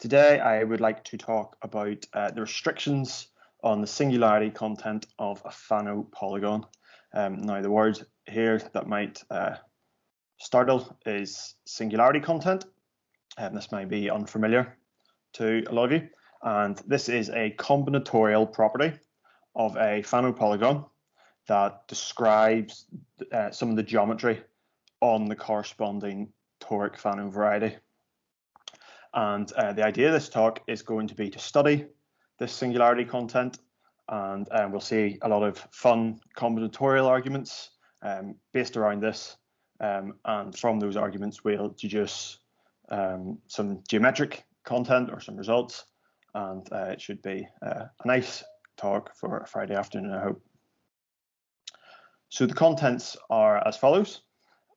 Today, I would like to talk about the restrictions on the singularity content of a Fano polygon. Now, the word here that might startle is singularity content. This might be unfamiliar to a lot of you. And this is a combinatorial property of a Fano polygon that describes some of the geometry on the corresponding toric Fano variety. And the idea of this talk is going to be to study this singularity content, and we'll see a lot of fun combinatorial arguments based around this, and from those arguments we'll deduce some geometric content or some results, and it should be a nice talk for a Friday afternoon, I hope. So the contents are as follows.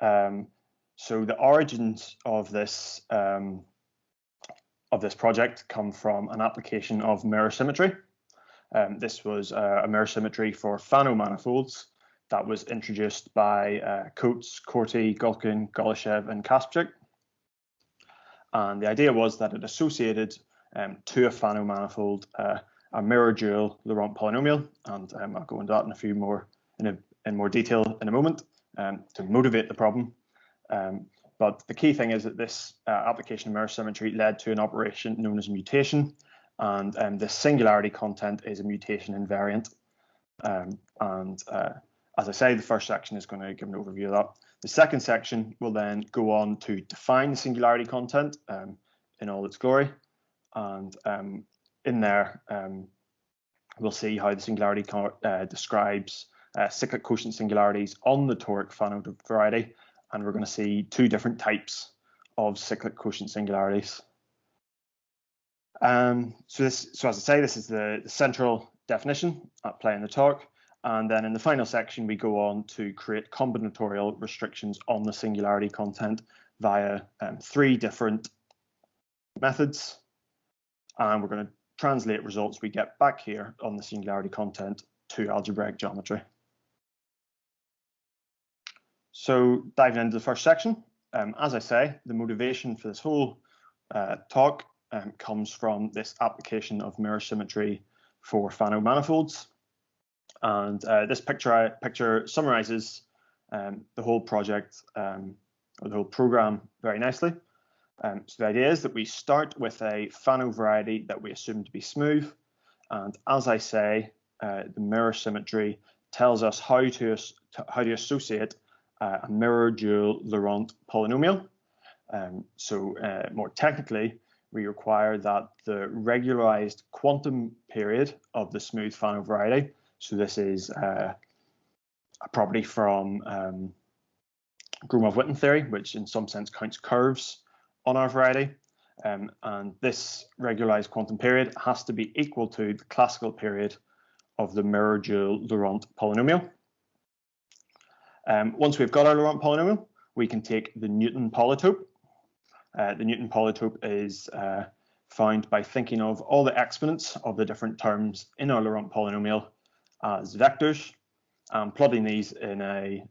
So the origins of this project come from an application of mirror symmetry. This was a mirror symmetry for Fano manifolds that was introduced by Coates, Corti, Gulkin, Golishev, and Kasprzak. And the idea was that it associated to a Fano manifold a mirror dual Laurent polynomial, and I'll go into that in a few more in more detail in a moment to motivate the problem. But the key thing is that this application of mirror symmetry led to an operation known as mutation, and the singularity content is a mutation invariant. As I say, the first section is going to give an overview of that. The second section will then go on to define the singularity content in all its glory, and in there we'll see how the singularity describes cyclic quotient singularities on the toric Fano variety. And we're going to see two different types of cyclic quotient singularities. So as I say, this is the central definition at play in the talk. And then in the final section, we go on to create combinatorial restrictions on the singularity content via three different methods. And we're going to translate results we get back here on the singularity content to algebraic geometry. So diving into the first section, as I say, the motivation for this whole talk comes from this application of mirror symmetry for Fano manifolds. And this picture summarizes the whole project or the whole program very nicely. So the idea is that we start with a Fano variety that we assume to be smooth. And as I say, the mirror symmetry tells us how to associate a mirror dual Laurent polynomial. More technically, we require that the regularized quantum period of the smooth Fano variety, so this is a property from Gromov-Witten theory, which in some sense counts curves on our variety, and this regularized quantum period has to be equal to the classical period of the mirror dual Laurent polynomial. Once we've got our Laurent polynomial, we can take the Newton polytope. The Newton polytope is found by thinking of all the exponents of the different terms in our Laurent polynomial as vectors, and plotting these in a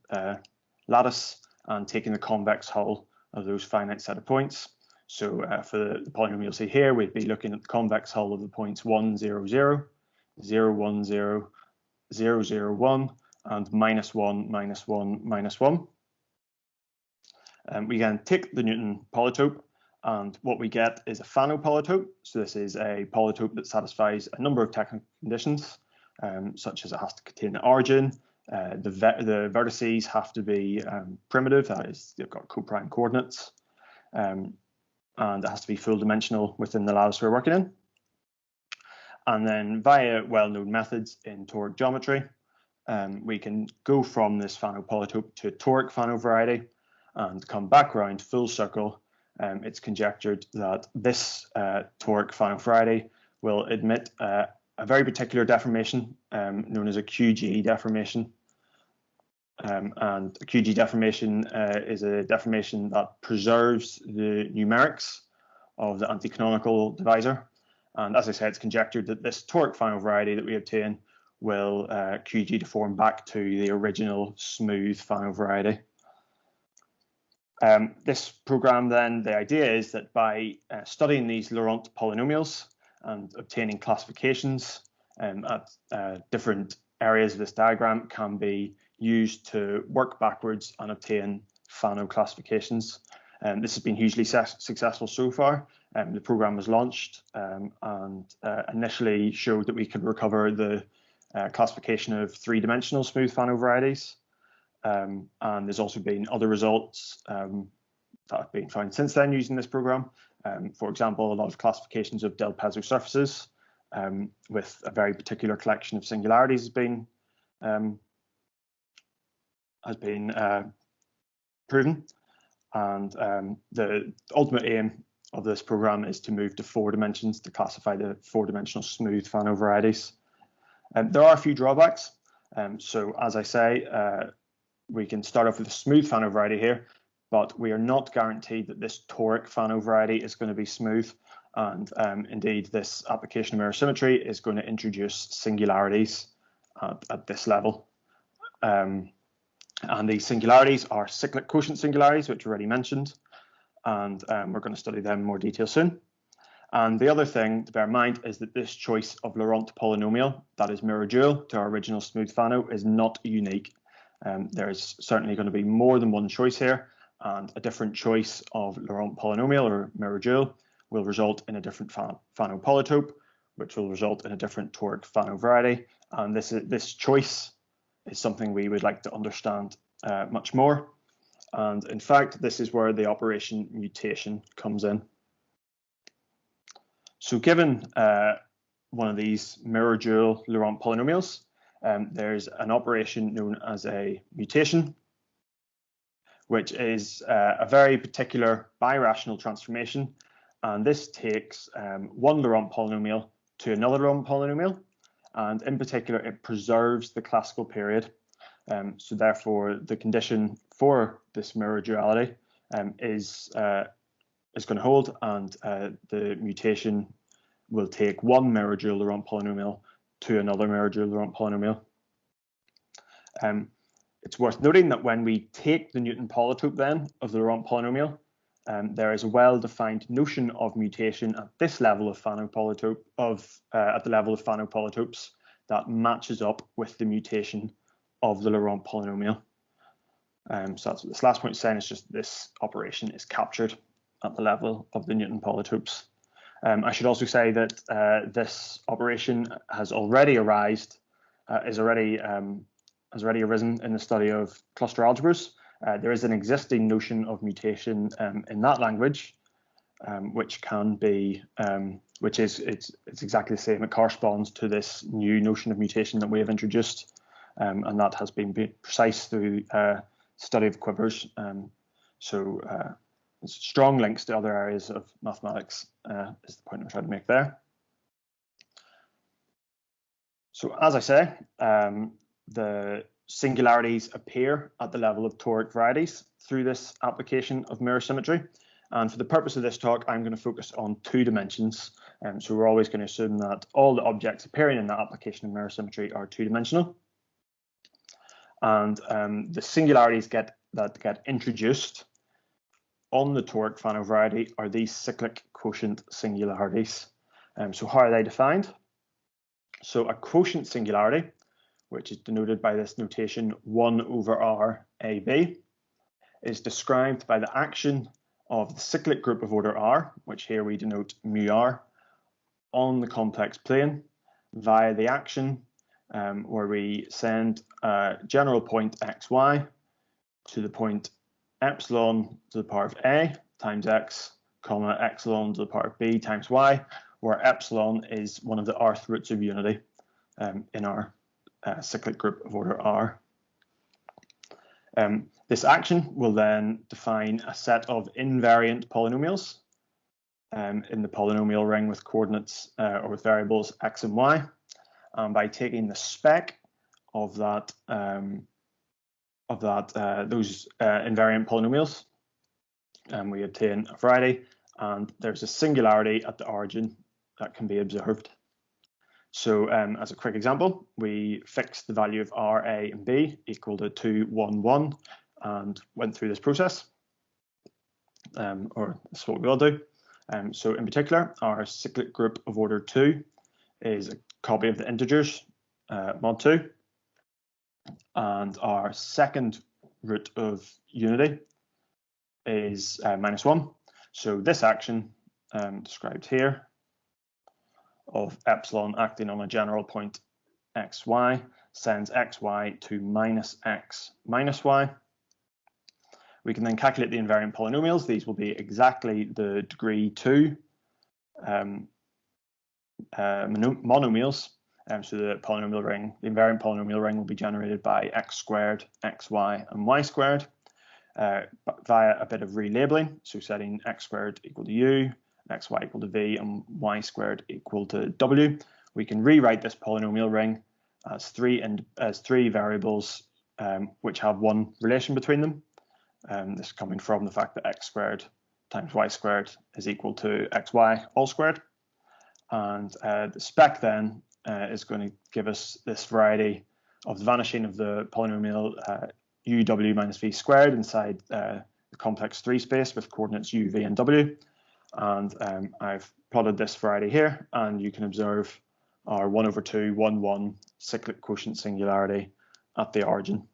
lattice and taking the convex hull of those finite set of points. So for the polynomial say here, we'd be looking at the convex hull of the points 1, 0, 0, 0, 1, 0, 0, 0, 1, and -1, -1, -1. We can take the Newton polytope, and what we get is a Fano polytope. So this is a polytope that satisfies a number of technical conditions, such as it has to contain an origin, the vertices have to be primitive, that is, they've got co-prime coordinates, and it has to be full dimensional within the lattice we're working in. And then via well-known methods in toric geometry, we can go from this Fano polytope to a toric Fano variety and come back around full circle. It's conjectured that this toric Fano variety will admit a very particular deformation known as a QG deformation. And a QG deformation is a deformation that preserves the numerics of the anticanonical divisor. And as I said, it's conjectured that this toric Fano variety that we obtain will QG deform back to the original smooth Fano variety. This program then, the idea is that by studying these Laurent polynomials and obtaining classifications at different areas of this diagram can be used to work backwards and obtain Fano classifications. This has been hugely successful so far. The program was launched and initially showed that we could recover the classification of three-dimensional smooth Fano varieties. And there's also been other results that have been found since then using this program. For example, a lot of classifications of del Pezzo surfaces with a very particular collection of singularities has been proven. And the ultimate aim of this program is to move to 4 dimensions to classify the 4-dimensional smooth Fano varieties. There are a few drawbacks. So as I say, we can start off with a smooth Fano variety here, but we are not guaranteed that this toric Fano variety is going to be smooth. And indeed, this application of mirror symmetry is going to introduce singularities at this level. And these singularities are cyclic quotient singularities, which I already mentioned. And we're going to study them in more detail soon. And the other thing to bear in mind is that this choice of Laurent polynomial, that is mirror dual to our original smooth Fano, is not unique. There is certainly going to be more than one choice here, and a different choice of Laurent polynomial or mirror dual will result in a different Fano polytope, which will result in a different toric Fano variety. And this choice is something we would like to understand much more. And in fact, this is where the operation mutation comes in. So given one of these mirror dual Laurent polynomials, there's an operation known as a mutation, which is a very particular birational transformation. And this takes one Laurent polynomial to another Laurent polynomial. And in particular, it preserves the classical period. So therefore, the condition for this mirror duality is going to hold, and the mutation will take one mirror dual Laurent polynomial to another mirror dual Laurent polynomial. It's worth noting that when we take the Newton polytope then of the Laurent polynomial, there is a well-defined notion of mutation at this level of Fano polytope at the level of Fano polytopes that matches up with the mutation of the Laurent polynomial. So that's what this last point is saying. It's just this operation is captured at the level of the Newton polytopes. I should also say that this operation has already arisen in the study of cluster algebras. There is an existing notion of mutation in that language, which can be, it's exactly the same. It corresponds to this new notion of mutation that we have introduced, and that has been precise through study of quivers. So strong links to other areas of mathematics is the point I'm trying to make there. So as I say, the singularities appear at the level of toric varieties through this application of mirror symmetry. And for the purpose of this talk, I'm going to focus on 2 dimensions. So we're always going to assume that all the objects appearing in that application of mirror symmetry are 2-dimensional. And the singularities that get introduced on the toric Fano variety are these cyclic quotient singularities. So how are they defined? So a quotient singularity, which is denoted by this notation 1 over r AB, is described by the action of the cyclic group of order r, which here we denote mu r, on the complex plane via the action where we send a general point xy to the point epsilon to the power of a times x, comma epsilon to the power of b times y, where epsilon is one of the rth roots of unity in our cyclic group of order r. This action will then define a set of invariant polynomials in the polynomial ring with coordinates or with variables x and y. And by taking the spec of those invariant polynomials, we obtain a variety, and there's a singularity at the origin that can be observed. So as a quick example, we fixed the value of r, a, and b equal to 2, 1, 1, and went through this process. or that's what we will do. So in particular, our cyclic group of order 2 is a copy of the integers, mod 2. And our second root of unity is -1. So this action described here of epsilon acting on a general point xy sends xy to -x minus y. We can then calculate the invariant polynomials. These will be exactly the degree 2 monomials. So the polynomial ring, the invariant polynomial ring, will be generated by x squared, xy, and y squared via a bit of relabeling. So setting x squared equal to u, xy equal to v, and y squared equal to w. We can rewrite this polynomial ring as three variables which have one relation between them. This is coming from the fact that x squared times y squared is equal to xy all squared. And the spec then is going to give us this variety of the vanishing of the polynomial uw minus v squared inside the complex 3 space with coordinates u, v, and w. And I've plotted this variety here, and you can observe our 1/2, 1, 1 cyclic quotient singularity at the origin.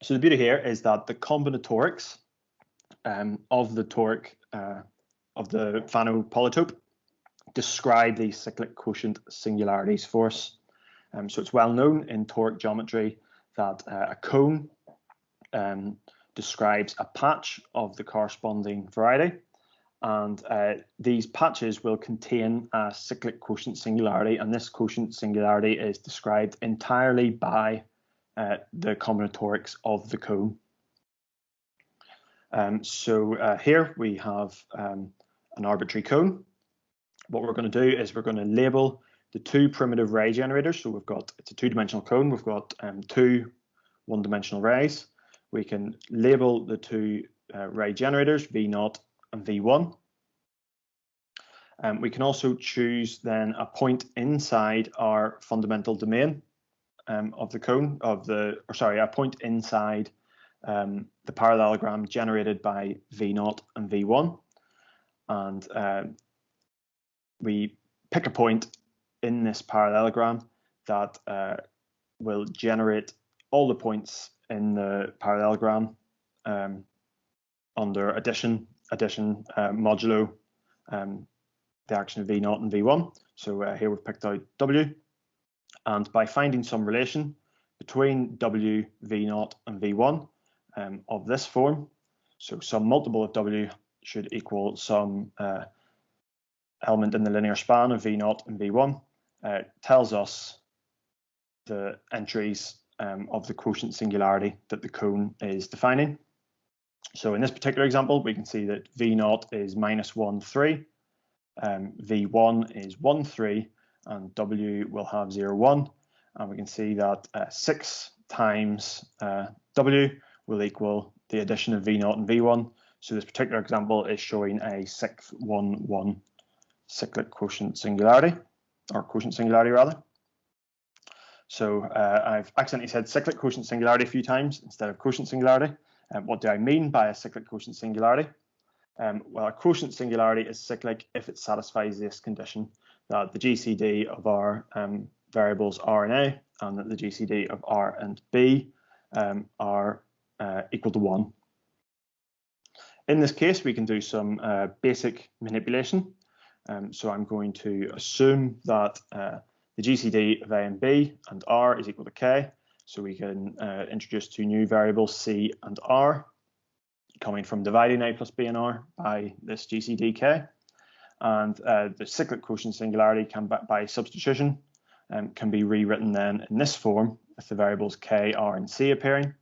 So the beauty here is that the combinatorics of the toric of the Fano polytope describe these cyclic quotient singularities for us. So it's well known in toric geometry that a cone describes a patch of the corresponding variety, and these patches will contain a cyclic quotient singularity, and this quotient singularity is described entirely by the combinatorics of the cone. So here we have an arbitrary cone. What we're going to do is we're going to label the two primitive ray generators. So it's a two-dimensional cone. We've got two one-dimensional rays. We can label the two ray generators V0 and V1. We can also choose then a point inside our fundamental domain of the cone a point inside the parallelogram generated by V0 and V1, and we pick a point in this parallelogram that will generate all the points in the parallelogram under addition modulo the action of V0 and V1. So here we've picked out W, and by finding some relation between W, V0, and V1 of this form, so some multiple of W should equal some element in the linear span of V0 and V1, tells us the entries of the quotient singularity that the cone is defining. So in this particular example, we can see that V0 is -1, 3, V1 is 1, 3, and W will have 0, 1. And we can see that 6 times W will equal the addition of V0 and V1. So this particular example is showing a 6, 1, 1 cyclic quotient singularity, or quotient singularity rather. So I've accidentally said cyclic quotient singularity a few times instead of quotient singularity. What do I mean by a cyclic quotient singularity? Well, a quotient singularity is cyclic if it satisfies this condition, that the GCD of our variables R and A and that the GCD of R and B are equal to 1. In this case, we can do some basic manipulation. So I'm going to assume that the GCD of A and B and R is equal to K. So we can introduce two new variables, C and R, coming from dividing A plus B and R by this GCD K. And the cyclic quotient singularity can, by substitution, can be rewritten then in this form with the variables K, R, and C appearing.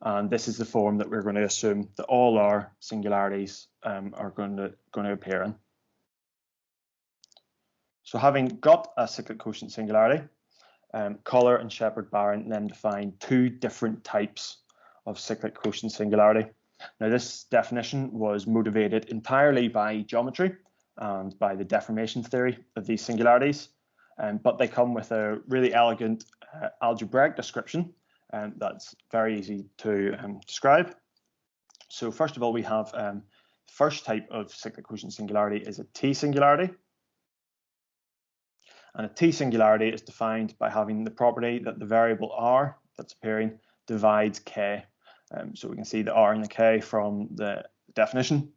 And this is the form that we're going to assume that all our singularities are going to appear in. So having got a cyclic quotient singularity, Collar and Shepard-Barron then define two different types of cyclic quotient singularity. Now, this definition was motivated entirely by geometry and by the deformation theory of these singularities. but they come with a really elegant algebraic description, and that's very easy to describe. So first of all, we have first type of cyclic quotient singularity is a T-singularity. And a T-singularity is defined by having the property that the variable r that's appearing divides k. So we can see the r and the k from the definition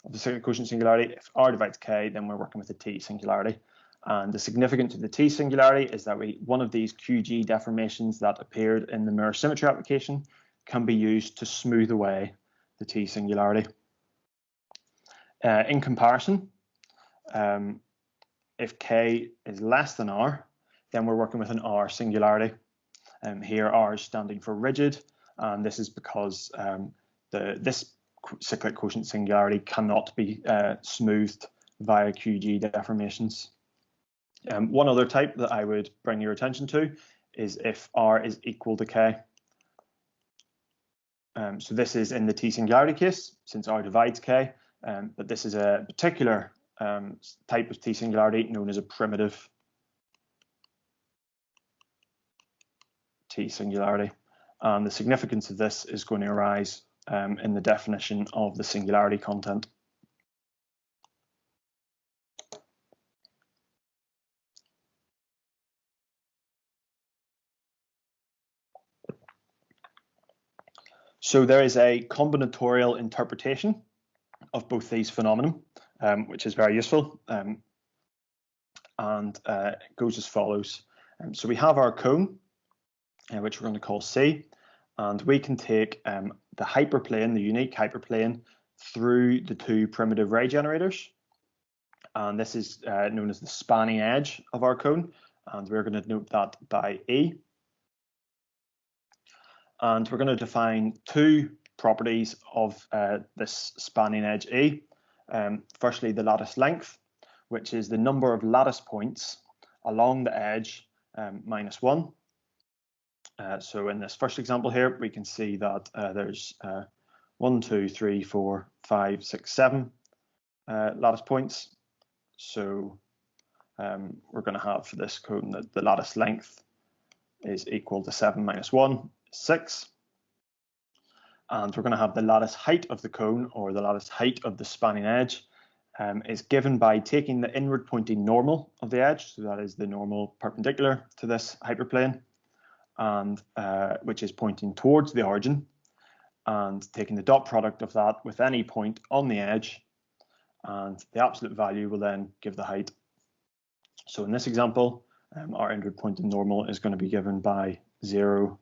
of the cyclic quotient singularity. If r divides k, then we're working with a T-singularity. And the significance of the T-singularity is that one of these QG deformations that appeared in the mirror symmetry application can be used to smooth away the T-singularity. In comparison, if k is less than r, then we're working with an r singularity. Here r is standing for rigid, and this is because this cyclic quotient singularity cannot be smoothed via QG deformations. One other type that I would bring your attention to is if r is equal to k. So this is in the T-singularity case, since r divides k, but this is a particular type of T-singularity known as a primitive T-singularity. And the significance of this is going to arise in the definition of the singularity content. So there is a combinatorial interpretation of both these phenomena, which is very useful, and it goes as follows. So we have our cone, which we're going to call C, and we can take the hyperplane, the unique hyperplane, through the two primitive ray generators, and this is known as the spanning edge of our cone, and we're going to denote that by E. And we're going to define two properties of this spanning edge E. Firstly, the lattice length, which is the number of lattice points along the edge minus 1. So in this first example here, we can see that there's 1, 2, 3, 4, 5, 6, 7 lattice points. So we're going to have for this cone that the lattice length is equal to 7 minus 1, 6. And we're going to have the lattice height of the cone, or the lattice height of the spanning edge, is given by taking the inward pointing normal of the edge, so that is the normal perpendicular to this hyperplane, and which is pointing towards the origin, and taking the dot product of that with any point on the edge, and the absolute value will then give the height. So in this example, our inward pointing normal is going to be given by 0,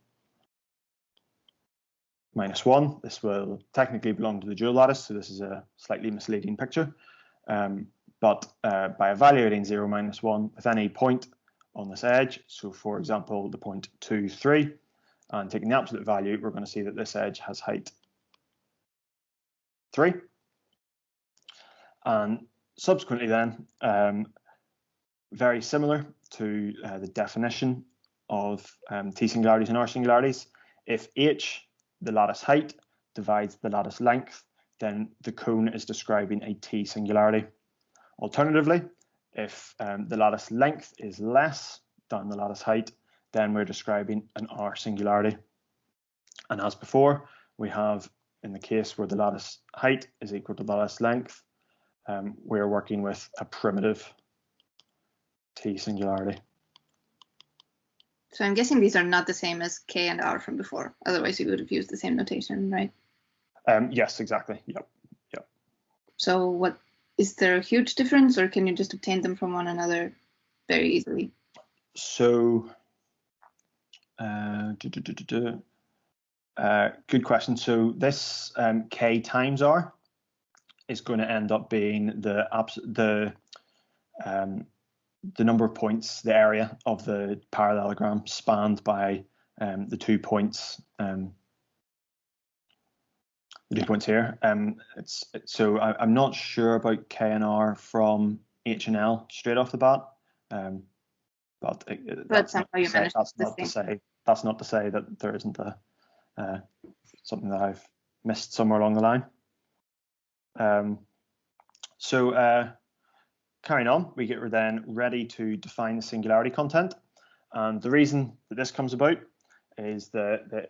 minus 1. This will technically belong to the dual lattice, so this is a slightly misleading picture. But by evaluating 0, minus 1 with any point on this edge, so for example, the point 2, 3, and taking the absolute value, we're going to see that this edge has height 3. And subsequently then, very similar to the definition of T-singularities and R-singularities, if H, the lattice height, divides the lattice length, then the cone is describing a T-singularity. Alternatively, if the lattice length is less than the lattice height, then we're describing an R-singularity. And as before, we have, in the case where the lattice height is equal to the lattice length, we're working with a primitive T-singularity. So I'm guessing these are not the same as K and R from before. Otherwise, you would have used the same notation, right? Yes, exactly. Yep. So what, is there a huge difference, or can you just obtain them from one another very easily? So, good question. So this K times R is going to end up being the number of points, the area of the parallelogram spanned by the 2 points, the 2 points here. So I'm not sure about K and R from H and L straight off the bat, but that's not to say that there isn't something that I've missed somewhere along the line. carrying on, we're then ready to define the singularity content. And the reason that this comes about is the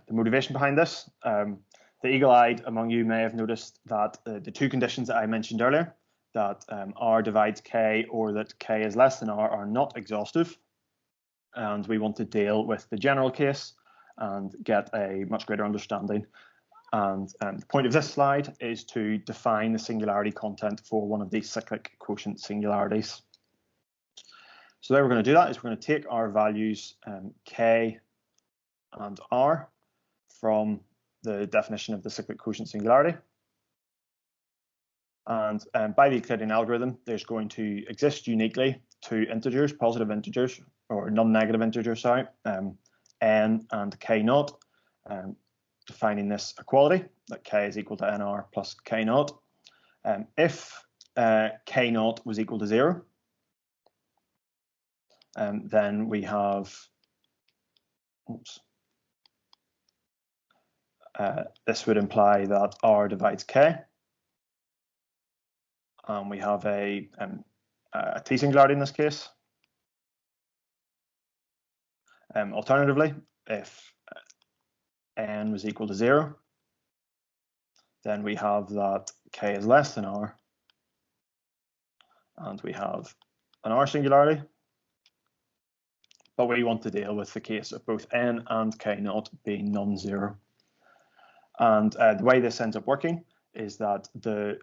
motivation behind this. The eagle-eyed among you may have noticed that the two conditions that I mentioned earlier, that R divides K or that K is less than R, are not exhaustive. And we want to deal with the general case and get a much greater understanding. And the point of this slide is to define the singularity content for one of these cyclic quotient singularities. So the way we're going to do that is we're going to take our values K and R from the definition of the cyclic quotient singularity. And by the Euclidean algorithm, there's going to exist uniquely two integers, positive integers, or non-negative integers, sorry, n and k naught, defining this equality, that k is equal to nr plus k naught. If k naught was equal to 0, then we have, this would imply that R divides K, and we have a T singularity in this case. Alternatively, if n was equal to 0, then we have that K is less than R, and we have an R singularity. But we want to deal with the case of both n and k naught being non-zero. And the way this ends up working is that the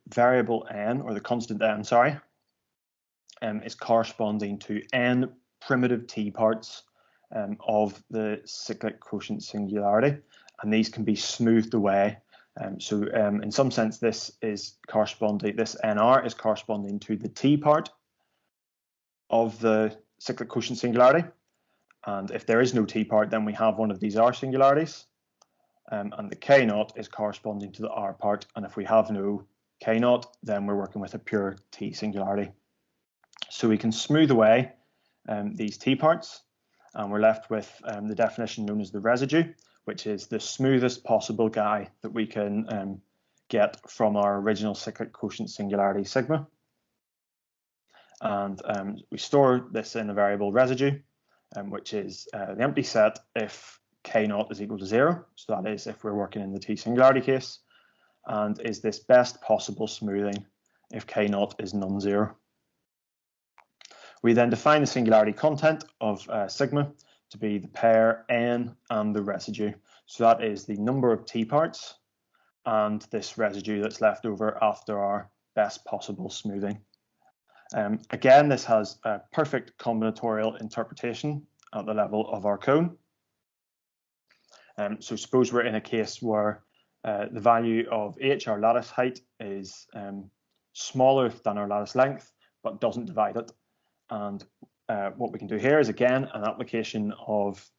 variable n, or the constant n, sorry, is corresponding to n primitive t parts of the cyclic quotient singularity, and these can be smoothed away. So in some sense, this nr is corresponding to the t part of the cyclic quotient singularity. And if there is no t part, then we have one of these R singularities. And the k naught is corresponding to the R part. And if we have no k naught, then we're working with a pure t singularity. So we can smooth away these t parts, and we're left with the definition known as the residue, which is the smoothest possible guy that we can get from our original cyclic quotient singularity sigma. And we store this in a variable residue, which is the empty set if k naught is equal to 0. So that is if we're working in the t singularity case, and is this best possible smoothing if k naught is non-zero. We then define the singularity content of sigma to be the pair n and the residue. So that is the number of t parts and this residue that's left over after our best possible smoothing. Again, this has a perfect combinatorial interpretation at the level of our cone. So suppose we're in a case where the value of h, our lattice height, is smaller than our lattice length, but doesn't divide it. And what we can do here is, again, an application of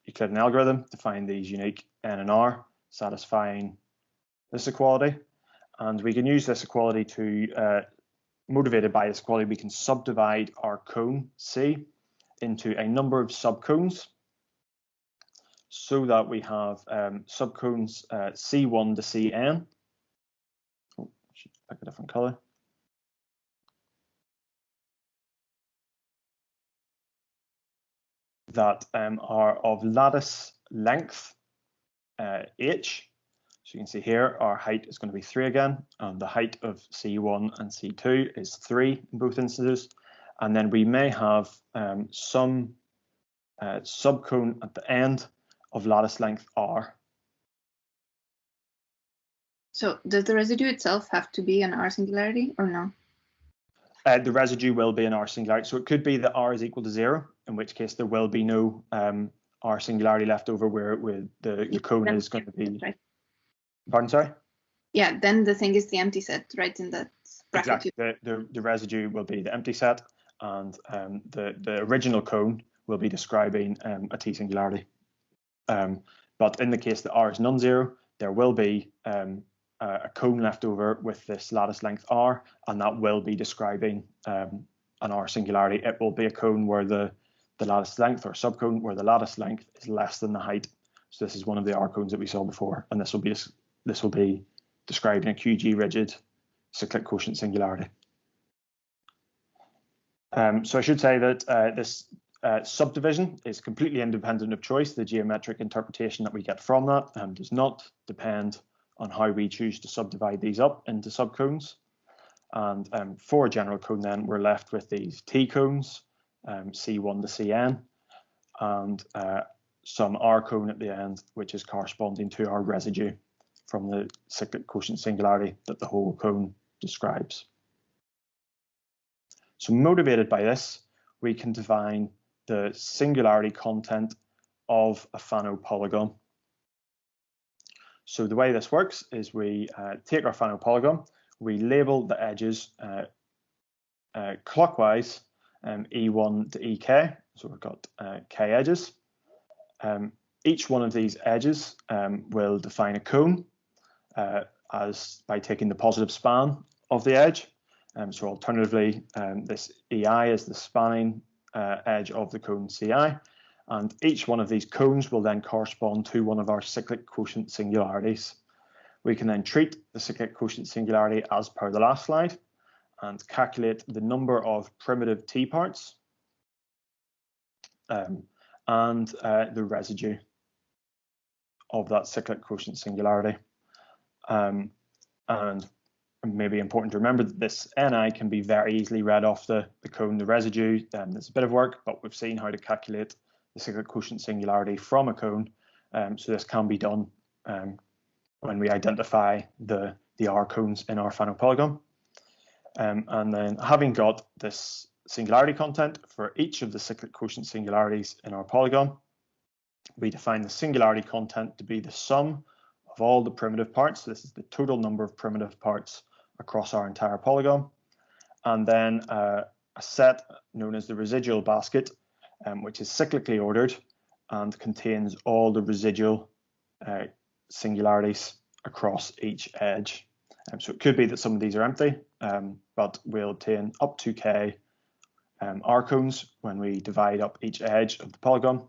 Euclidean algorithm to find these unique n and r satisfying this equality. And we can use this equality to motivated by this equality, we can subdivide our cone C into a number of subcones so that we have subcones C1 to Cn. Oh, I should pick a different color. That are of lattice length h. So you can see here our height is going to be 3 again, and the height of C1 and C2 is 3 in both instances. And then we may have some subcone at the end of lattice length R. So does the residue itself have to be an R singularity or no? The residue will be an R singularity. So it could be that R is equal to 0, in which case there will be no R singularity left over where the cone is going to be. Right. Pardon, sorry? Yeah, then the thing is the empty set, right, in that bracket. Exactly. The residue will be the empty set, and the original cone will be describing a T singularity. But in the case that R is non-zero, there will be a cone left over with this lattice length R, and that will be describing an R singularity. It will be a cone where the lattice length, or subcone where the lattice length is less than the height. So this is one of the R cones that we saw before, and this will be describing a QG rigid cyclic quotient singularity. So I should say that this subdivision is completely independent of choice. The geometric interpretation that we get from that does not depend on how we choose to subdivide these up into subcones. And for a general cone, then we're left with these T cones, C1 to Cn, and some R cone at the end, which is corresponding to our residue from the cyclic quotient singularity that the whole cone describes. So motivated by this, we can define the singularity content of a Fano polygon. So the way this works is we take our Fano polygon, we label the edges clockwise, E1 to EK, so we've got K edges. Each one of these edges will define a cone as by taking the positive span of the edge. So alternatively, this EI is the spanning edge of the cone CI, and each one of these cones will then correspond to one of our cyclic quotient singularities. We can then treat the cyclic quotient singularity as per the last slide and calculate the number of primitive T parts and the residue of that cyclic quotient singularity. And maybe important to remember that this Ni can be very easily read off the cone, the residue. There's a bit of work, but we've seen how to calculate the cyclic quotient singularity from a cone. So this can be done when we identify the R cones in our Fano polygon. And then having got this singularity content for each of the cyclic quotient singularities in our polygon, we define the singularity content to be the sum of all the primitive parts. So this is the total number of primitive parts across our entire polygon. And then a set known as the residual basket, which is cyclically ordered and contains all the residual singularities across each edge. So it could be that some of these are empty, but we'll obtain up to K R cones when we divide up each edge of the polygon,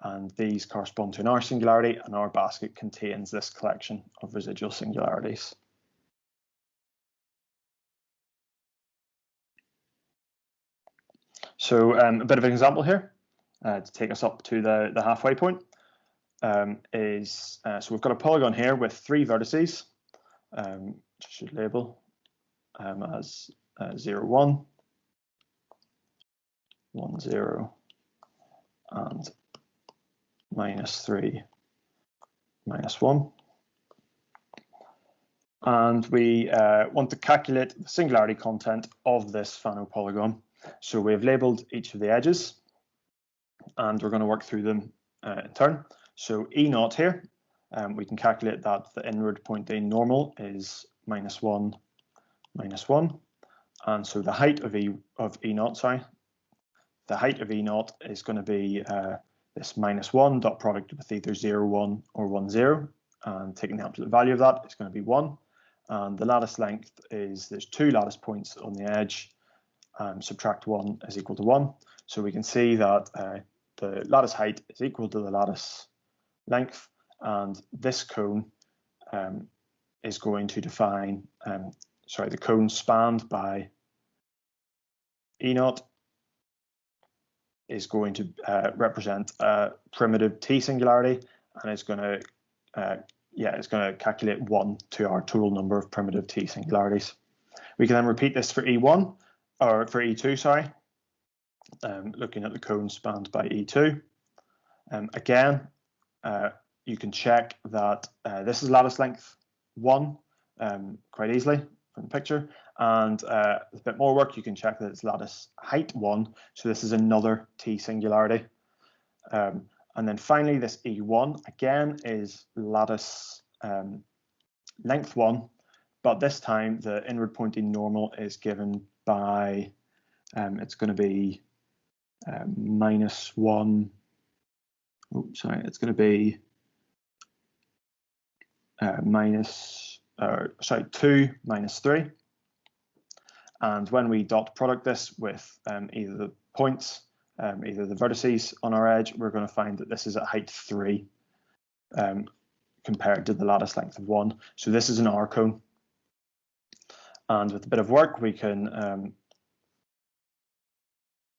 and these correspond to an R singularity, and our basket contains this collection of residual singularities. So a bit of an example here to take us up to the halfway point is, so we've got a polygon here with 3 vertices, which I should label as 0, 1, 1, 0, and -3, -1. And we want to calculate the singularity content of this Fano polygon. So we've labeled each of the edges, and we're going to work through them in turn. So E0 here, we can calculate that the inward pointing normal is -1, -1. And so the height of E0, sorry, the height of E0 is going to be this -1 dot product with either 0, 1 or 1, 0. And taking the absolute value of that, it's going to be 1. And the lattice length is, there's 2 lattice points on the edge. Subtract 1 is equal to 1. So we can see that the lattice height is equal to the lattice length, and this cone is going to define, the cone spanned by E0 is going to represent a primitive T singularity, and it's going to calculate 1 to our total number of primitive T singularities. We can then repeat this for E1, or for E2, sorry, looking at the cone spanned by E2. Again, you can check that this is lattice length 1 quite easily from the picture, and with a bit more work, you can check that it's lattice height 1, so this is another T singularity. And then finally, this E1 again is lattice length 1, but this time the inward pointing normal is given by, it's going to be -1, it's going to be 2 minus 3. And when we dot product this with either the points, either the vertices on our edge, we're going to find that this is at height 3 compared to the lattice length of 1. So this is an R cone. And with a bit of work, we can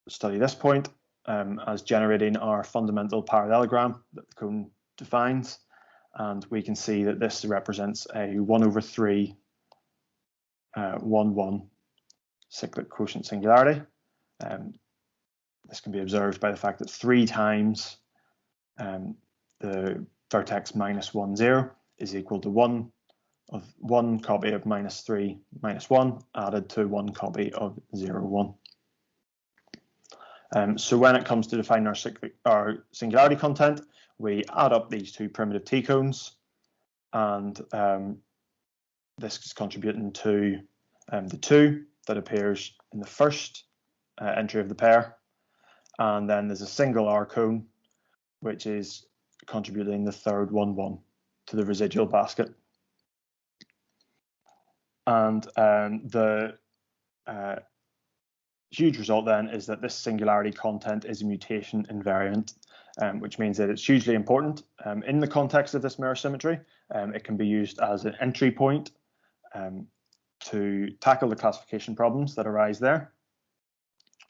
study this point as generating our fundamental parallelogram that the cone defines. And we can see that this represents a 1/3 1, 1 cyclic quotient singularity. This can be observed by the fact that 3 times the vertex -1, 0 is equal to 1 copy of -3, -1 added to 1 copy of 0, 1. So when it comes to defining our singularity content, we add up these 2 primitive t-cones, and this is contributing to the 2 that appears in the first entry of the pair, and then there's a single R cone which is contributing the third 1, 1 to the residual basket. And the huge result then is that this singularity content is a mutation invariant, which means that it's hugely important in the context of this mirror symmetry. It can be used as an entry point to tackle the classification problems that arise there.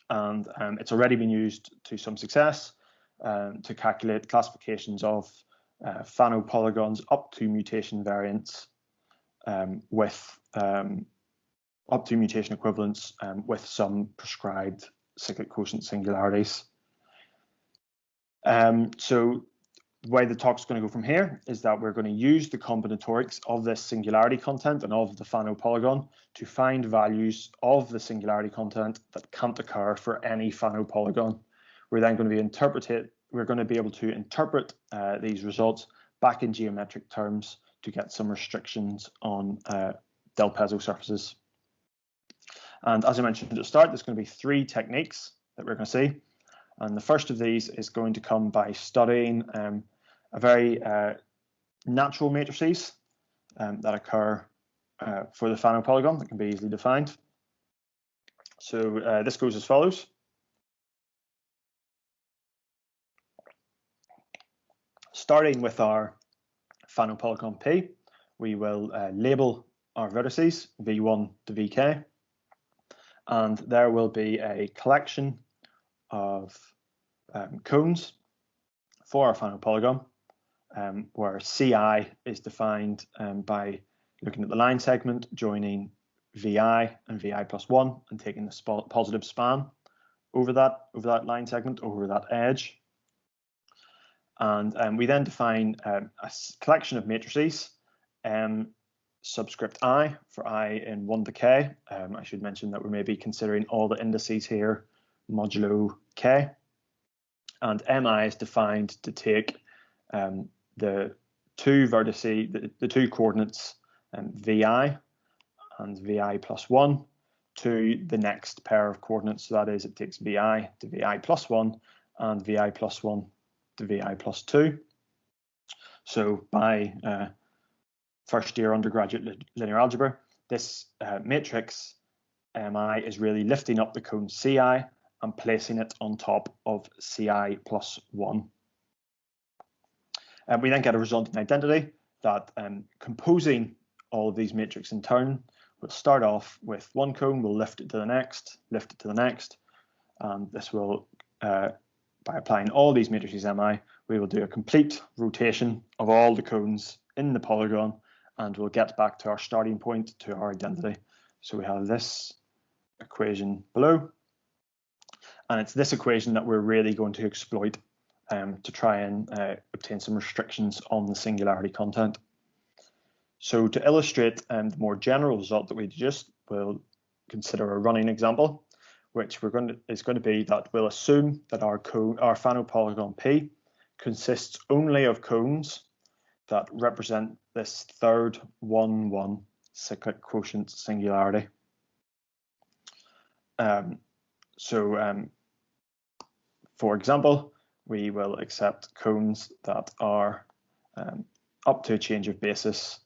And it's already been used to some success to calculate classifications of Fano polygons up to mutation variants with up to mutation equivalence with some prescribed cyclic quotient singularities. So the way the talk's going to go from here is that we're going to use the combinatorics of this singularity content and of the Fano polygon to find values of the singularity content that can't occur for any Fano polygon. We're then going to be able to interpret these results back in geometric terms to get some restrictions on del Pezzo surfaces. And as I mentioned at the start, there's going to be 3 techniques that we're going to see. And the first of these is going to come by studying a very natural matrices that occur for the Fano polygon that can be easily defined. So this goes as follows. Starting with our Fano polygon P, we will label our vertices V1 to Vk, and there will be a collection of cones for our Fano polygon, where Ci is defined by looking at the line segment, joining Vi and Vi plus 1, and taking the positive span over that line segment, over that edge. And we then define a collection of matrices, subscript I for I in 1 to k. I should mention that we may be considering all the indices here modulo k. And Mi is defined to take the 2 vertices, the 2 coordinates Vi and Vi plus 1 to the next pair of coordinates. So that is, it takes Vi to Vi plus 1 and Vi plus 1 to Vi plus 2. So by first year undergraduate linear algebra, this matrix Mi is really lifting up the cone Ci and placing it on top of Ci plus 1. And we then get a resulting identity that composing all of these matrices in turn, we'll start off with one cone, we'll lift it to the next, lift it to the next, and this will, by applying all these matrices Mi, we will do a complete rotation of all the cones in the polygon, and we'll get back to our starting point, to our identity. So we have this equation below, and it's this equation that we're really going to exploit to try and obtain some restrictions on the singularity content. So to illustrate the more general result that we just will consider a running example, which is going to be that we'll assume that our Fano polygon P consists only of cones that represent this third 1, 1 cyclic quotient singularity. For example, we will accept cones that are up to a change of basis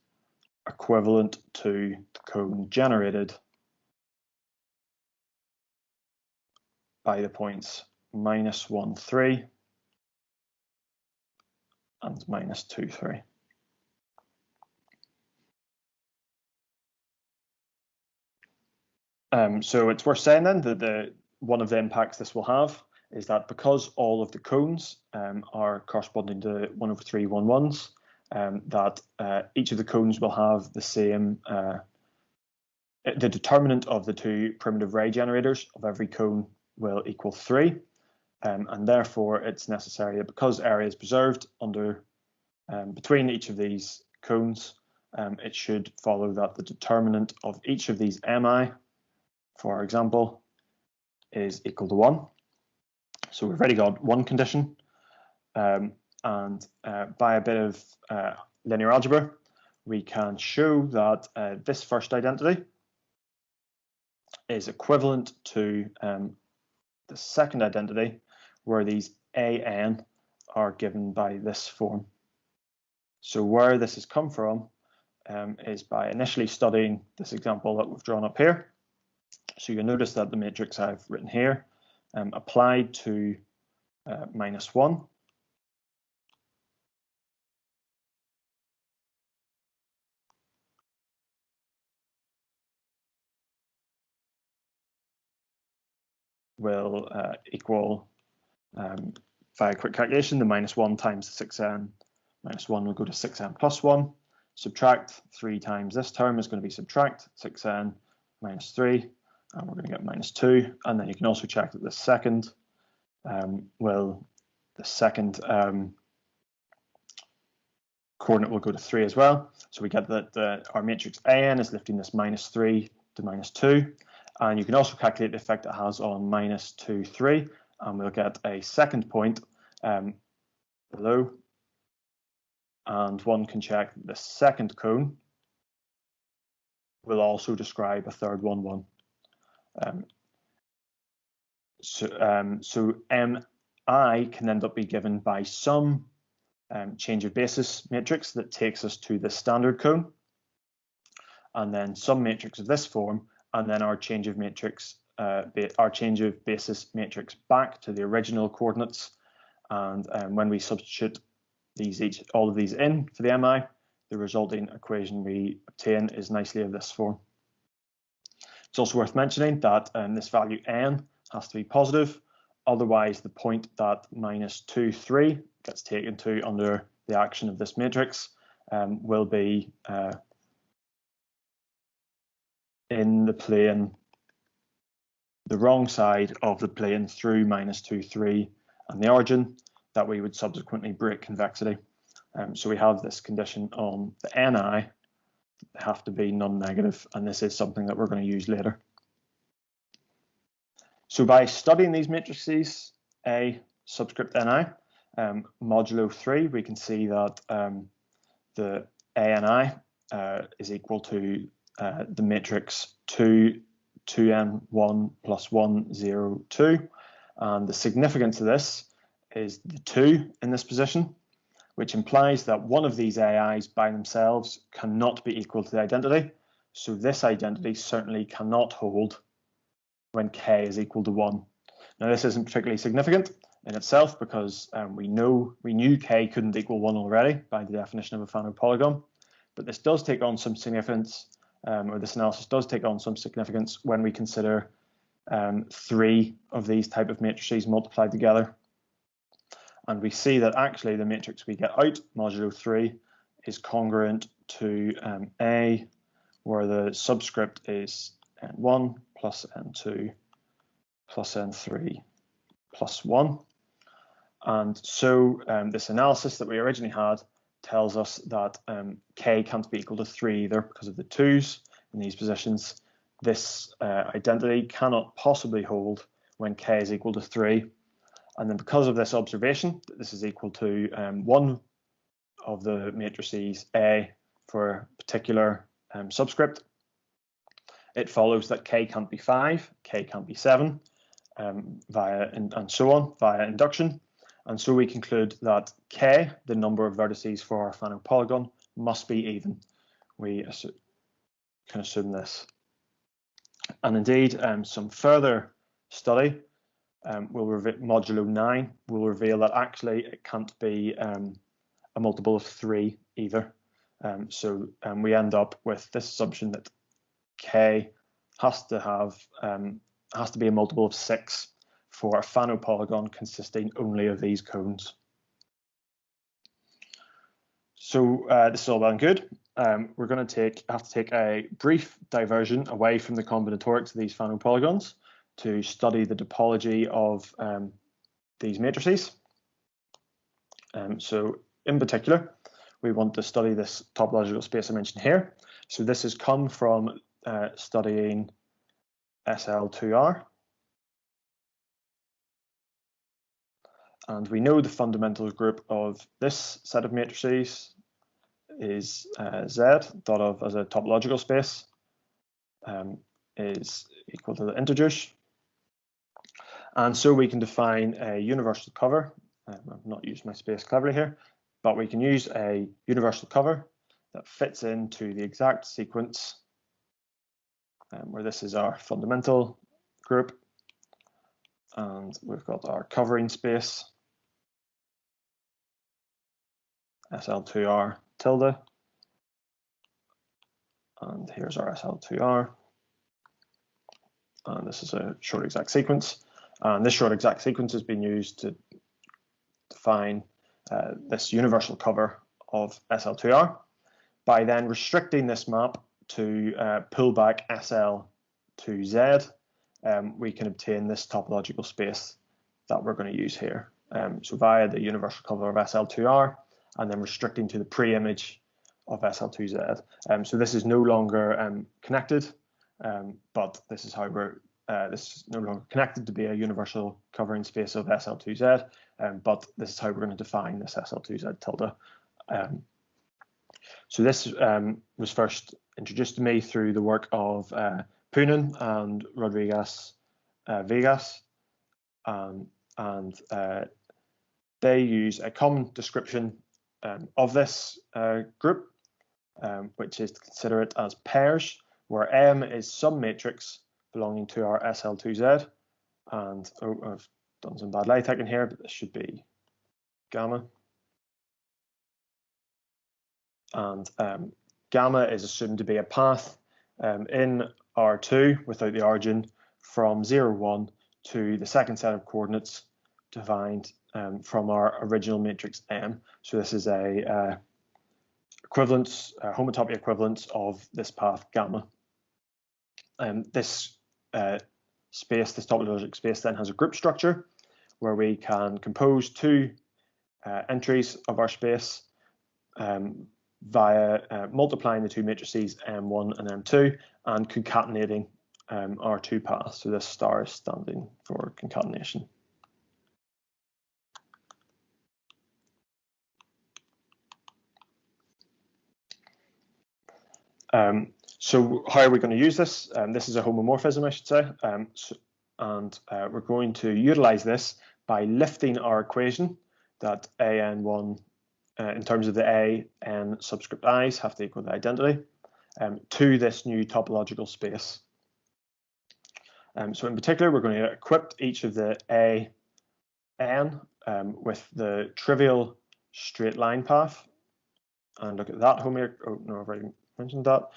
equivalent to the cone generated by the points -1, 3 and -2, 3. So it's worth saying then that one of the impacts this will have is that because all of the cones are corresponding to 1/3 1/1s, that each of the cones will have the same, the determinant of the two primitive ray generators of every cone will equal 3. And therefore it's necessary that because area is preserved under between each of these cones, it should follow that the determinant of each of these mi, for example, is equal to 1. So we've already got one condition, and by a bit of linear algebra, we can show that this first identity is equivalent to the second identity, where these an are given by this form. So where this has come from is by initially studying this example that we've drawn up here. So you'll notice that the matrix I've written here applied to -1 will equal, by a quick calculation, the -1 times 6n minus 1 will go to 6n plus 1. Subtract 3 times this term is going to be subtract 6n minus 3, and we're going to get -2. And then you can also check that the second coordinate will go to 3 as well. So we get that our matrix an is lifting this -3 to -2. And you can also calculate the effect it has on -2, 3. And we'll get a second point below. And one can check that the second cone will also describe a third 1/1. So mi can end up be given by some change of basis matrix that takes us to the standard cone, and then some matrix of this form, and then our change of matrix, our change of basis matrix back to the original coordinates. And when we substitute all of these in for the mi, the resulting equation we obtain is nicely of this form. It's also worth mentioning that this value n has to be positive, otherwise the point that -2, 3 gets taken to under the action of this matrix will be in the plane, the wrong side of the plane through -2, 3 and the origin, that we would subsequently break convexity. So we have this condition on the ni have to be non-negative, and this is something that we're going to use later. So by studying these matrices A subscript ni modulo 3, we can see that the ani is equal to the matrix 2, 2n, 1 plus 1, 0, 2. And the significance of this is the 2 in this position, which implies that one of these AIs by themselves cannot be equal to the identity. So this identity certainly cannot hold when k is equal to 1. Now this isn't particularly significant in itself because we knew k couldn't equal 1 already by the definition of a Fano polygon, but this does take on some significance, or this analysis does take on some significance when we consider 3 of these type of matrices multiplied together. And we see that actually the matrix we get out, modulo 3, is congruent to A, where the subscript is n1 plus n2 plus n3 plus 1. And so this analysis that we originally had tells us that k can't be equal to 3 either because of the 2's in these positions. This identity cannot possibly hold when k is equal to 3. And then because of this observation, that this is equal to one of the matrices A for a particular subscript, it follows that k can't be 5, k can't be 7, and so on via induction. And so we conclude that k, the number of vertices for our Fano polygon, must be even. We can assume this. And indeed, some further study modulo 9 will reveal that actually it can't be a multiple of 3 either. So we end up with this assumption that k has to be a multiple of 6 for a Fano polygon consisting only of these cones. So this is all well and good. We're going to have to take a brief diversion away from the combinatorics of these Fano polygons to study the topology of these matrices. So in particular, we want to study this topological space I mentioned here. So this has come from studying SL2R. And we know the fundamental group of this set of matrices is Z, thought of as a topological space, is equal to the integers. And so we can define a universal cover. I've not used my space cleverly here, but we can use a universal cover that fits into the exact sequence where this is our fundamental group, and we've got our covering space, SL2R tilde, and here's our SL2R, and this is a short exact sequence, and this short exact sequence has been used to define this universal cover of SL2R. By then restricting this map to pull back SL to Z, we can obtain this topological space that we're going to use here. So via the universal cover of SL2R, and then restricting to the pre-image of SL2Z. So this is no longer connected, but this is how this is no longer connected to be a universal covering space of SL2Z, but this is how we're going to define this SL2Z tilde. So this was first introduced to me through the work of Poonen and Rodriguez Vegas, and they use a common description of this group, which is to consider it as pairs, where M is some matrix belonging to our SL2Z, and I've done some bad light in here, but this should be gamma. And gamma is assumed to be a path in R2 without the origin from 0, 1 to the second set of coordinates defined from our original matrix M. So this is a equivalence, homotopy equivalence of this path gamma. This space, this topological space, then has a group structure where we can compose two entries of our space via multiplying the two matrices M1 and M2 and concatenating our two paths. So this star is standing for concatenation. So how are we going to use this? This is a homomorphism, I should say, we're going to utilize this by lifting our equation that an1 in terms of the a and subscript i's have to equal the identity to this new topological space. So in particular, we're going to equip each of the a n with the trivial straight line path, and look at that homework. Oh no, I've already mentioned that.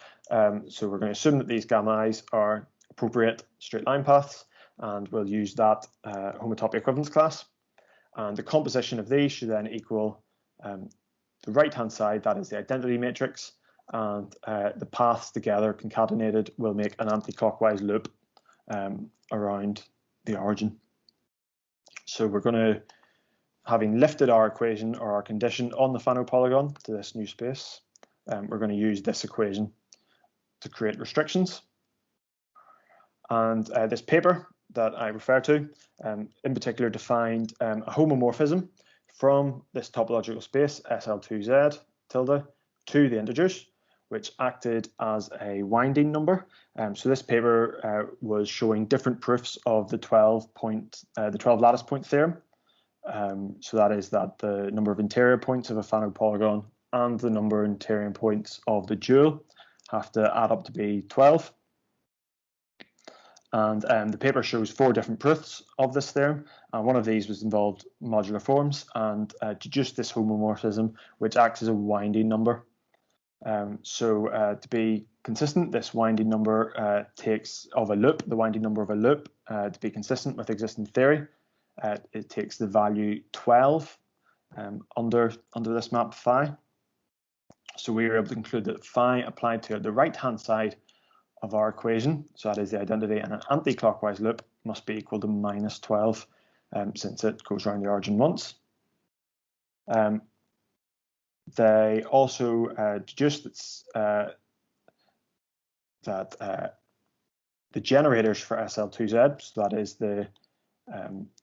So we're going to assume that these gamma i's are appropriate straight line paths, and we'll use that homotopy equivalence class. And the composition of these should then equal the right-hand side, that is the identity matrix, and the paths together concatenated will make an anti-clockwise loop around the origin. So we're going to, having lifted our equation or our condition on the Fano polygon to this new space, we're going to use this equation to create restrictions. And this paper that I refer to, in particular, defined a homomorphism from this topological space SL2Z tilde to the integers, which acted as a winding number. So this paper was showing different proofs of the 12 lattice point theorem. So that is that the number of interior points of a Fano polygon and the number of interior points of the dual have to add up to be 12. And the paper shows 4 different proofs of this theorem, and one of these was involved modular forms and deduced this homomorphism, which acts as a winding number. To be consistent, this winding number takes of a loop, the winding number of a loop, to be consistent with existing theory. It takes the value 12 under this map phi. So we were able to conclude that phi applied to the right-hand side of our equation, so that is the identity in an anti-clockwise loop, must be equal to minus 12, since it goes around the origin once. They also deduced that the generators for SL2Z, so that is the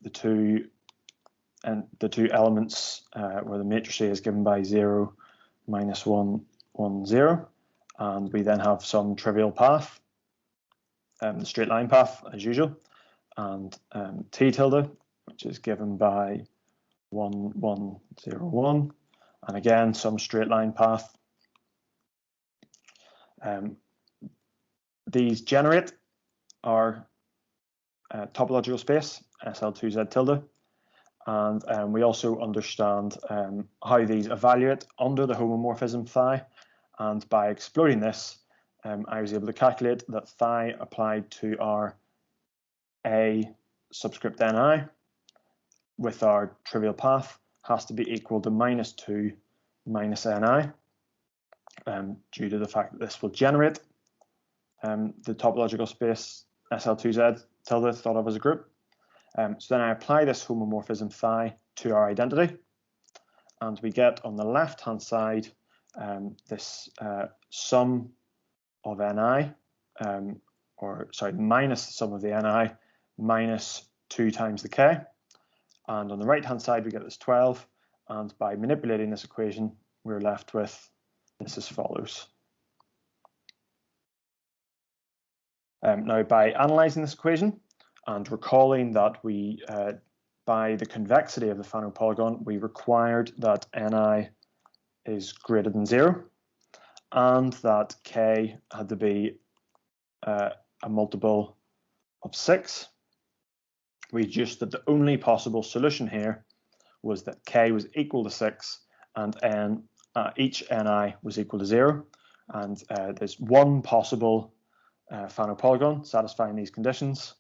two elements where the matrices is given by 0, minus 1, 1, 0, and we then have some trivial path, the straight line path as usual, and t tilde, which is given by 1, 1, 0, 1, and again some straight line path. These generate our topological space, SL2Z tilde, and we also understand how these evaluate under the homomorphism phi, and by exploring this, I was able to calculate that phi applied to our A subscript ni with our trivial path has to be equal to minus 2 minus ni, due to the fact that this will generate the topological space SL2Z tilde thought of as a group. So then I apply this homomorphism phi to our identity, and we get on the left-hand side this sum of ni, minus the sum of the ni minus 2 times the k, and on the right-hand side we get this 12, and by manipulating this equation we're left with this as follows. Now, by analysing this equation and recalling that we, by the convexity of the Fano polygon, we required that ni is greater than 0, and that k had to be a multiple of 6. We deduced that the only possible solution here was that k was equal to 6 and each ni was equal to 0, and there's one possible Fano polygon satisfying these conditions,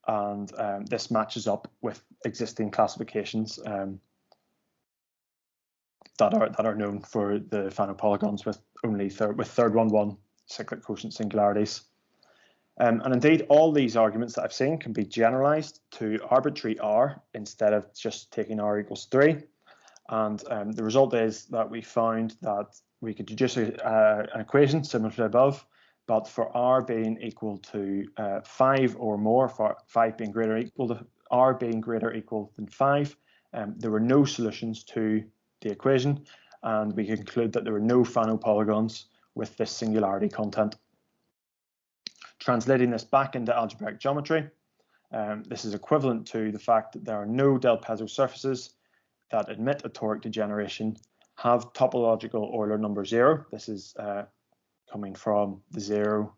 and this matches up with existing classifications that are known for the Fano polygons with only third 1-1 cyclic quotient singularities. And indeed, all these arguments that I've seen can be generalized to arbitrary r instead of just taking r equals 3. And the result is that we found that we could deduce an equation similar to above, but for r being equal to 5 or more, for 5 being greater or equal to r being greater or equal than 5, there were no solutions to the equation, and we conclude that there were no Fano polygons with this singularity content. Translating this back into algebraic geometry, this is equivalent to the fact that there are no del Pezzo surfaces that admit a toric degeneration have topological Euler number 0. This is coming from the 0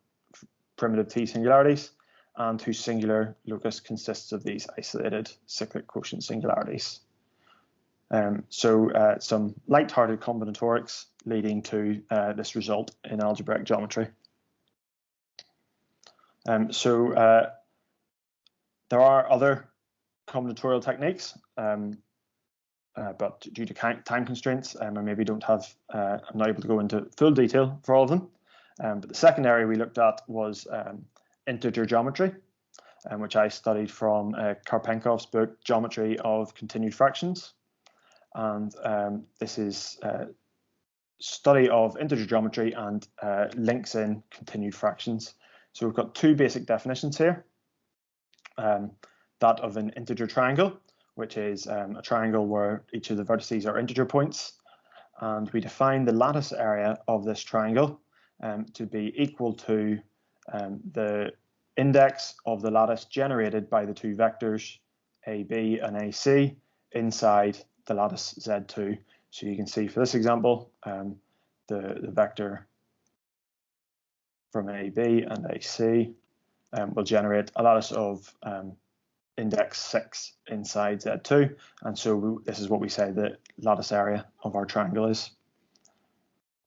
primitive T singularities, and whose singular locus consists of these isolated cyclic quotient singularities. So some light-hearted combinatorics leading to this result in algebraic geometry. There are other combinatorial techniques, but due to time constraints, I maybe don't have, I'm not able to go into full detail for all of them. But the second area we looked at was integer geometry, which I studied from Karpenkov's book, Geometry of Continued Fractions. And this is study of integer geometry and links in continued fractions. So we've got two basic definitions here. That of an integer triangle, which is a triangle where each of the vertices are integer points. And we define the lattice area of this triangle to be equal to the index of the lattice generated by the two vectors AB and AC inside the lattice Z2. So you can see for this example, the vector from AB and AC will generate a lattice of index 6 inside Z2. And so this is what we say the lattice area of our triangle is.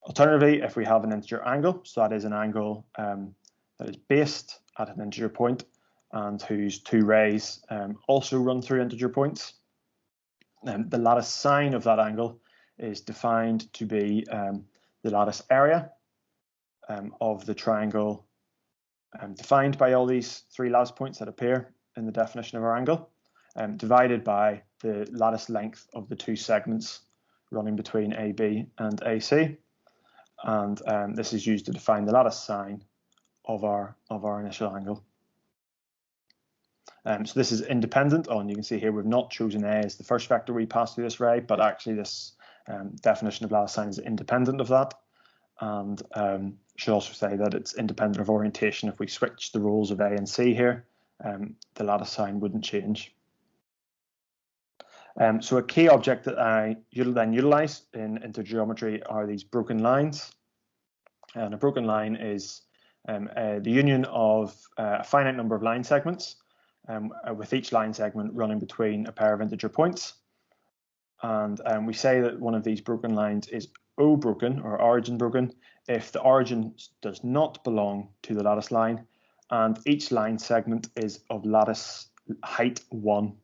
Alternatively, if we have an integer angle, so that is an angle that is based at an integer point and whose two rays also run through integer points, the lattice sine of that angle is defined to be the lattice area of the triangle defined by all these three lattice points that appear in the definition of our angle, divided by the lattice length of the two segments running between AB and AC. And this is used to define the lattice sine of our initial angle. So this is independent on, you can see here we've not chosen A as the first vector we pass through this ray, but actually this definition of lattice sine is independent of that. And should also say that it's independent of orientation. If we switch the roles of A and C here, the lattice sine wouldn't change. So a key object that I then utilize in intergeometry are these broken lines. And a broken line is the union of a finite number of line segments, with each line segment running between a pair of integer points. And we say that one of these broken lines is O broken or origin broken if the origin does not belong to the lattice line and each line segment is of lattice height 1.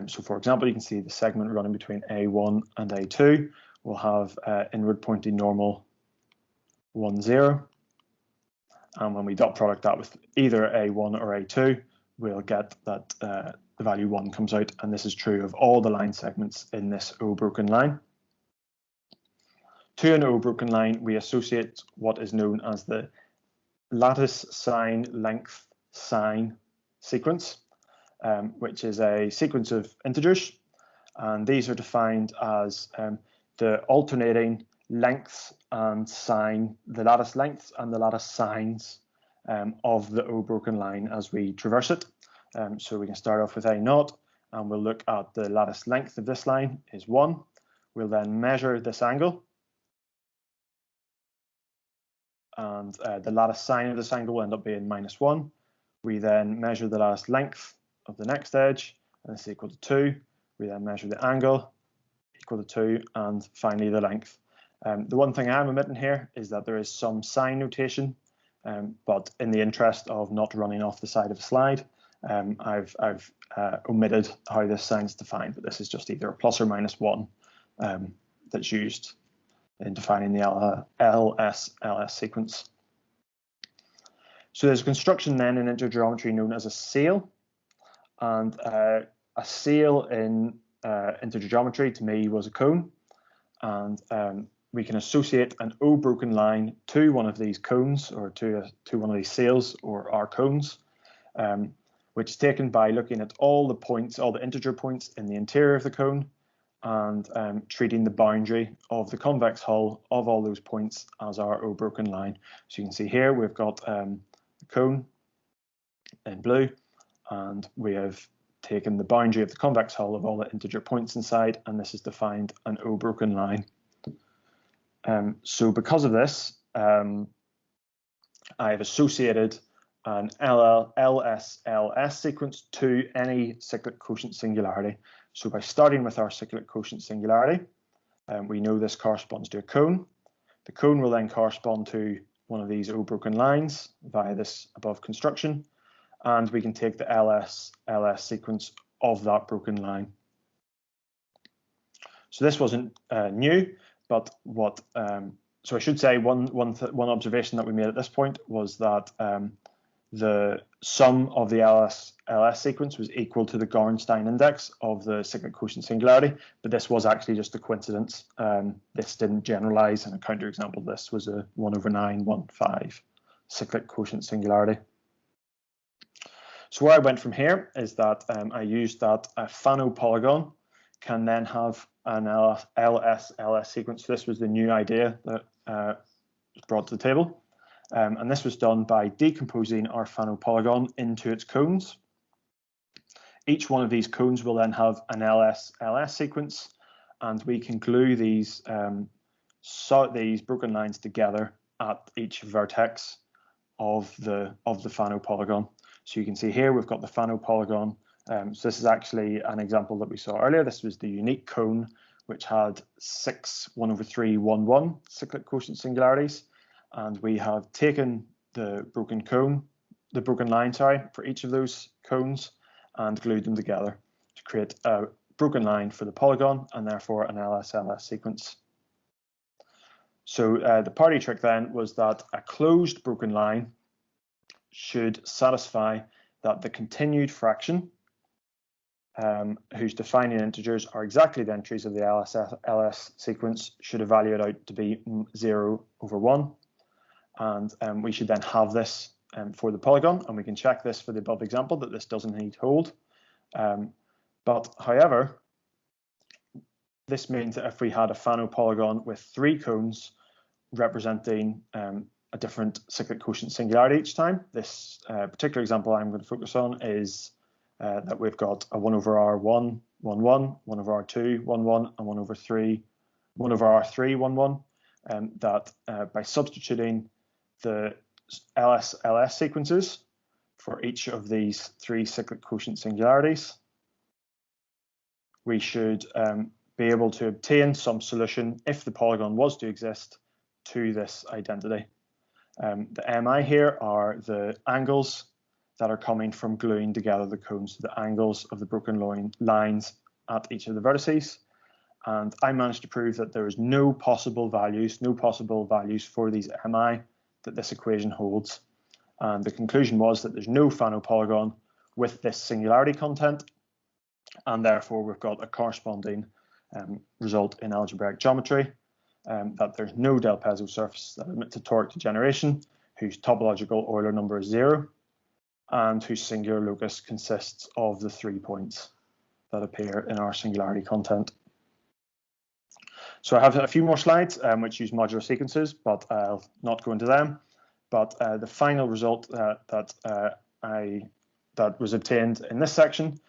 So for example, you can see the segment running between A1 and A2 will have inward pointing normal 1, 0. And when we dot product that with either A1 or A2, we'll get that the value 1 comes out, and this is true of all the line segments in this O broken line. To an O broken line, we associate what is known as the lattice sine length sine sequence, which is a sequence of integers, and these are defined as the alternating lengths and sine, the lattice lengths and the lattice sines of the O broken line as we traverse it. So we can start off with A0, and we'll look at the lattice length of this line is 1. We'll then measure this angle, and the lattice sine of this angle will end up being -1. We then measure the lattice length of the next edge, and this is equal to 2. We then measure the angle, equal to 2, and finally the length. The one thing I'm omitting here is that there is some sine notation, but in the interest of not running off the side of a slide, I've omitted how this sine is defined, but this is just either a plus or -1 that's used in defining the LS sequence. So there's a construction then in intergeometry known as a sail, and a sail in intergeometry to me was a cone, and we can associate an O broken line to one of these cones or to one of these sails or our cones, which is taken by looking at all the points, all the integer points in the interior of the cone, and treating the boundary of the convex hull of all those points as our O broken line. So you can see here we've got the cone in blue, and we have taken the boundary of the convex hull of all the integer points inside, and this is defined an O broken line. So because of this, I've associated an LS sequence to any cyclic quotient singularity. So by starting with our cyclic quotient singularity, we know this corresponds to a cone. The cone will then correspond to one of these O broken lines via this above construction, and we can take the LS sequence of that broken line. So this wasn't new, but what so I should say one observation that we made at this point was that the sum of the LS sequence was equal to the Gorenstein index of the cyclic quotient singularity, but this was actually just a coincidence. This didn't generalize, and a counterexample of this was a 1/915 cyclic quotient singularity. So where I went from here is that I used that a Fano polygon can then have an LS sequence. So this was the new idea that was brought to the table. And this was done by decomposing our Fano polygon into its cones. Each one of these cones will then have an LS sequence, and we can glue these broken lines together at each vertex of the Fano polygon. So you can see here we've got the Fano polygon. So this is actually an example that we saw earlier. This was the unique cone which had 6 1/3 1 1 cyclic quotient singularities, and we have taken the broken line, for each of those cones and glued them together to create a broken line for the polygon and therefore an LS-LS sequence. So the party trick then was that a closed broken line should satisfy that the continued fraction, whose defining integers are exactly the entries of the LS sequence, should evaluate out to be 0/1. And we should then have this for the polygon, and we can check this for the above example that this doesn't indeed hold. But however, this means that if we had a Fano polygon with 3 cones representing a different cyclic quotient singularity each time, this particular example I'm going to focus on is that we've got a 1/r1 1 1, 1/r2 1 1, and 1/3 1/r3 1 1, that by substituting the LS-LS sequences for each of these 3 cyclic quotient singularities, we should be able to obtain some solution, if the polygon was to exist, to this identity. The MI here are the angles that are coming from gluing together the cones, the angles of the broken lines at each of the vertices. And I managed to prove that there is no possible values for these MI that this equation holds. And the conclusion was that there's no Fano polygon with this singularity content, and therefore we've got a corresponding result in algebraic geometry, that there's no del Pezzo surface that admits a toric degeneration, whose topological Euler number is 0, and whose singular locus consists of the 3 points that appear in our singularity content. So I have a few more slides which use modular sequences, but I'll not go into them. But the final result that was obtained in this section,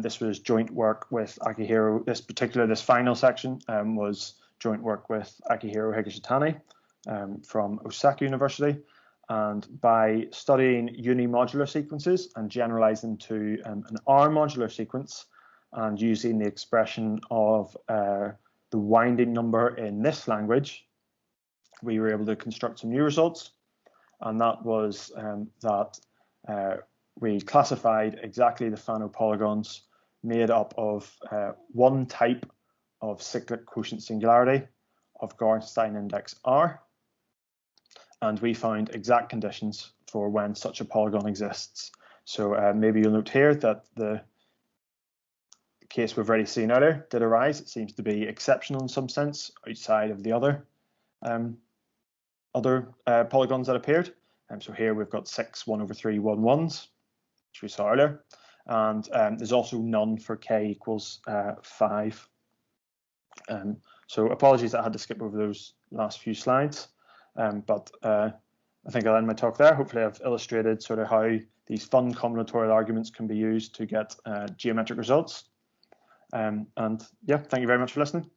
this was joint work with Akihiro. This final section was joint work with Akihiro Higashitani from Osaka University. And by studying unimodular sequences and generalizing to an R-modular sequence and using the expression of the winding number in this language, we were able to construct some new results. And that was that we classified exactly the Fano polygons made up of one type of cyclic quotient singularity of Gorenstein index R. And we found exact conditions for when such a polygon exists. So maybe you'll note here that the case we've already seen earlier did arise. It seems to be exceptional in some sense outside of the other polygons that appeared. So here we've got 6 1/3 1 1s, which we saw earlier. And there's also none for k equals 5. So apologies that I had to skip over those last few slides. But I think I'll end my talk there. Hopefully I've illustrated sort of how these fun combinatorial arguments can be used to get geometric results. And yeah, thank you very much for listening.